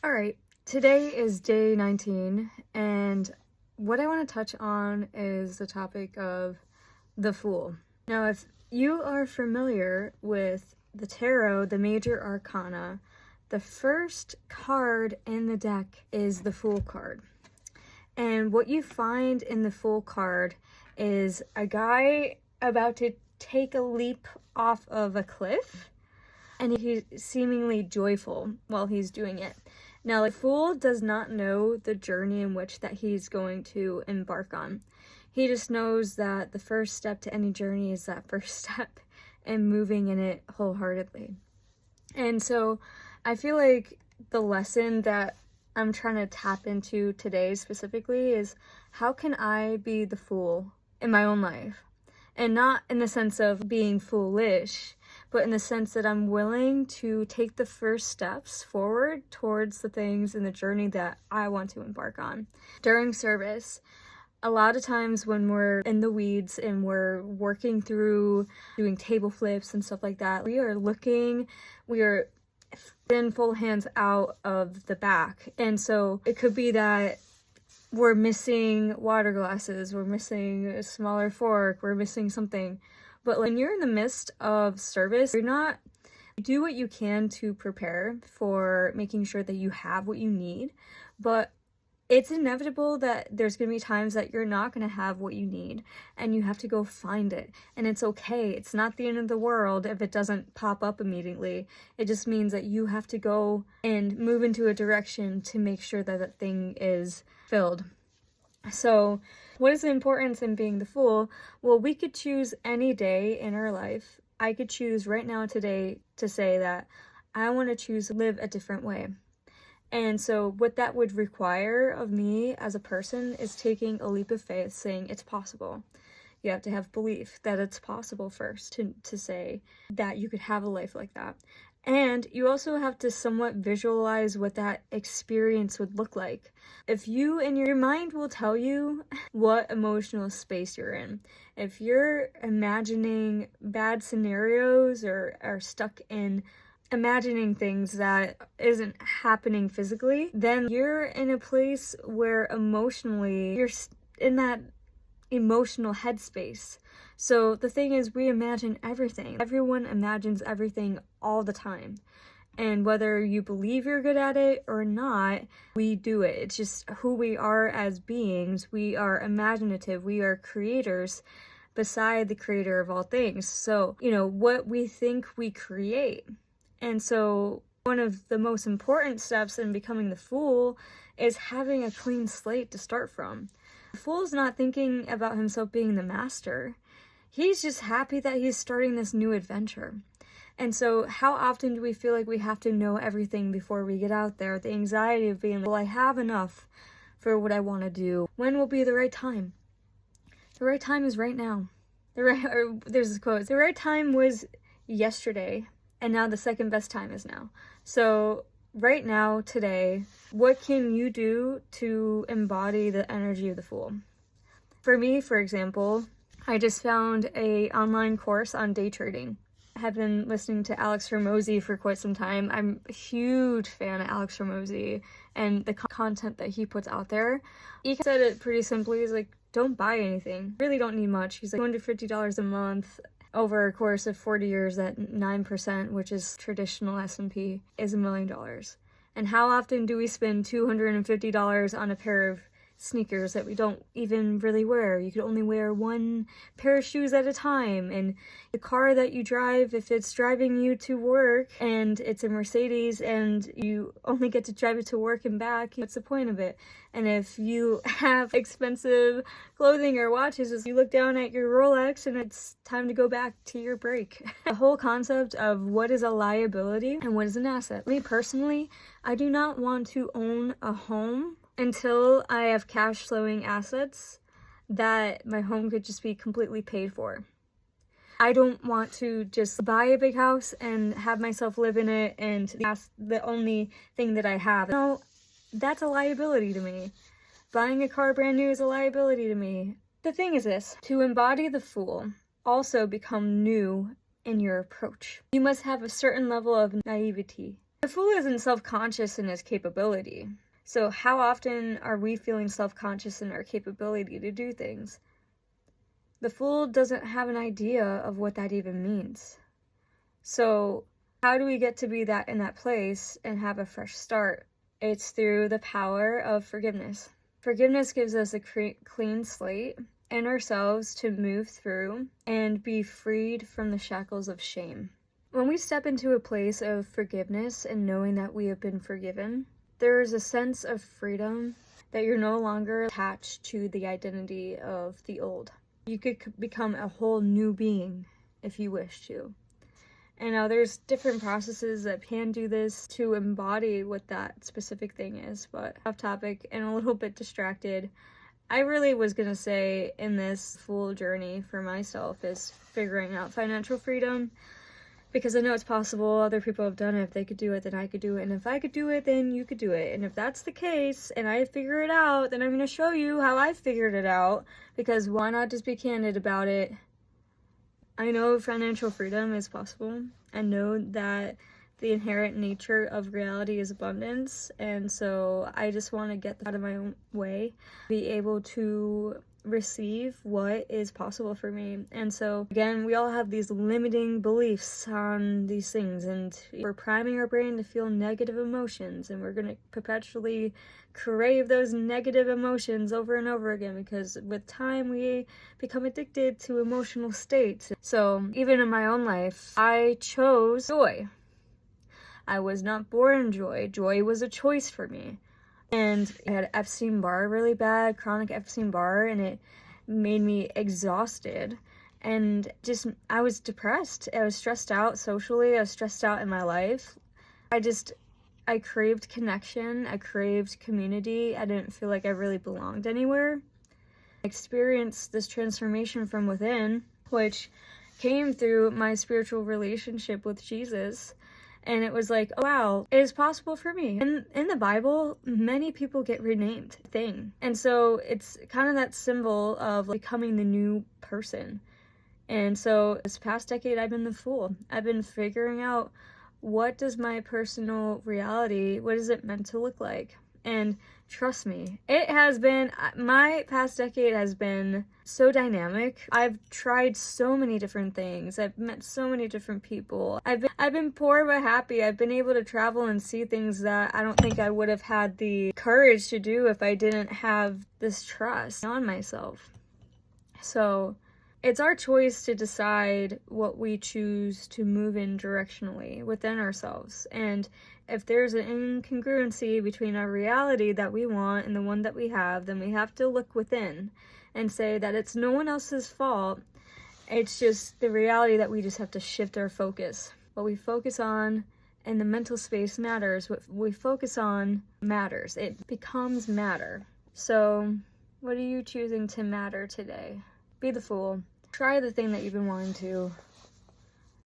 All right, today is day 19, and what I want to touch on is the topic of the Fool. Now, if you are familiar with the tarot, the major arcana, the first card in the deck is the Fool card. And what you find in the Fool card is a guy about to take a leap off of a cliff, and he's seemingly joyful while he's doing it. Now, the Fool does not know the journey in which that he's going to embark on. He just knows that the first step to any journey is that first step and moving in it wholeheartedly. And so I feel like the lesson that I'm trying to tap into today specifically is, how can I be the fool in my own life? And not in the sense of being foolish, but in the sense that I'm willing to take the first steps forward towards the things in the journey that I want to embark on. During service, a lot of times when we're in the weeds and we're working through doing table flips and stuff like that, we are in full hands out of the back. And so it could be that we're missing water glasses, we're missing a smaller fork, we're missing something. But when you're in the midst of service, you do what you can to prepare for making sure that you have what you need, but it's inevitable that there's going to be times that you're not going to have what you need and you have to go find it. And it's okay. It's not the end of the world if it doesn't pop up immediately. It just means that you have to go and move into a direction to make sure that that thing is filled. So what is the importance in being the fool? Well, we could choose any day in our life. I could choose right now today to say that I want to choose to live a different way. And so what that would require of me as a person is taking a leap of faith, saying it's possible. You have to have belief that it's possible first to say that you could have a life like that. And you also have to somewhat visualize what that experience would look like. If you, and your mind will tell you what emotional space you're in. If you're imagining bad scenarios or are stuck in imagining things that isn't happening physically, then you're in a place where emotionally you're in that emotional headspace. So the thing is, we imagine everything. Everyone imagines everything all the time. And whether you believe you're good at it or not, we do it. It's just who we are as beings. We are imaginative. We are creators beside the creator of all things. So, what we think we create. And so one of the most important steps in becoming the fool is having a clean slate to start from. The fool is not thinking about himself being the master. He's just happy that he's starting this new adventure. And so how often do we feel like we have to know everything before we get out there? The anxiety of being like, well, I have enough for what I want to do. When will be the right time? The right time is right now. There's this quote, the right time was yesterday, and now the second best time is now. So right now, today, what can you do to embody the energy of the fool? For me, for example, I just found an online course on day trading. I have been listening to Alex Hormozi for quite some time. I'm a huge fan of Alex Hormozi and the content that he puts out there. He said it pretty simply. He's like, don't buy anything. Really don't need much. He's like, $250 a month over a course of 40 years at 9%, which is traditional S&P, is $1 million. And how often do we spend $250 on a pair of sneakers that we don't even really wear? You could only wear one pair of shoes at a time. And the car that you drive, if it's driving you to work and it's a Mercedes and you only get to drive it to work and back, what's the point of it? And if you have expensive clothing or watches, you look down at your Rolex and it's time to go back to your break. The whole concept of what is a liability and what is an asset. Me personally, I do not want to own a home until I have cash flowing assets that my home could just be completely paid for. I don't want to just buy a big house and have myself live in it and that's the only thing that I have. No, that's a liability to me. Buying a car brand new is a liability to me. The thing is this, to embody the fool, also become new in your approach. You must have a certain level of naivety. The fool isn't self-conscious in his capability. So how often are we feeling self-conscious in our capability to do things? The fool doesn't have an idea of what that even means. So how do we get to be that in that place and have a fresh start? It's through the power of forgiveness. Forgiveness gives us a clean slate in ourselves to move through and be freed from the shackles of shame. When we step into a place of forgiveness and knowing that we have been forgiven, there is a sense of freedom that you're no longer attached to the identity of the old. You could become a whole new being if you wish to. And now there's different processes that can do this to embody what that specific thing is, but off topic and a little bit distracted. I really was gonna say in this full journey for myself is figuring out financial freedom, because I know it's possible. Other people have done it. If they could do it, then I could do it. And if I could do it, then you could do it. And if that's the case, and I figure it out, then I'm going to show you how I figured it out. Because why not just be candid about it? I know financial freedom is possible. I know that the inherent nature of reality is abundance. And so I just want to get out of my own way, be able to receive what is possible for me. And so again, we all have these limiting beliefs on these things, and we're priming our brain to feel negative emotions, and we're going to perpetually crave those negative emotions over and over again, because with time we become addicted to emotional states. So even in my own life, I chose joy. I was not born joy. Joy was a choice for me. And I had Epstein-Barr really bad, chronic Epstein-Barr, and it made me exhausted. And I was depressed. I was stressed out socially. I was stressed out in my life. I craved connection. I craved community. I didn't feel like I really belonged anywhere. I experienced this transformation from within, which came through my spiritual relationship with Jesus. And it was like, oh, wow, it is possible for me. And in the Bible, many people get renamed thing. And so it's kind of that symbol of becoming the new person. And so this past decade, I've been the fool. I've been figuring out, what does my personal reality, what is it meant to look like? And trust me, my past decade has been so dynamic. I've tried so many different things. I've met so many different people. I've been poor but happy. I've been able to travel and see things that I don't think I would have had the courage to do if I didn't have this trust on myself. So it's our choice to decide what we choose to move in directionally within ourselves. And if there's an incongruency between our reality that we want and the one that we have, then we have to look within and say that it's no one else's fault. It's just the reality that we just have to shift our focus. What we focus on in the mental space matters. What we focus on matters. It becomes matter. So what are you choosing to matter today? Be the fool. Try the thing that you've been wanting to.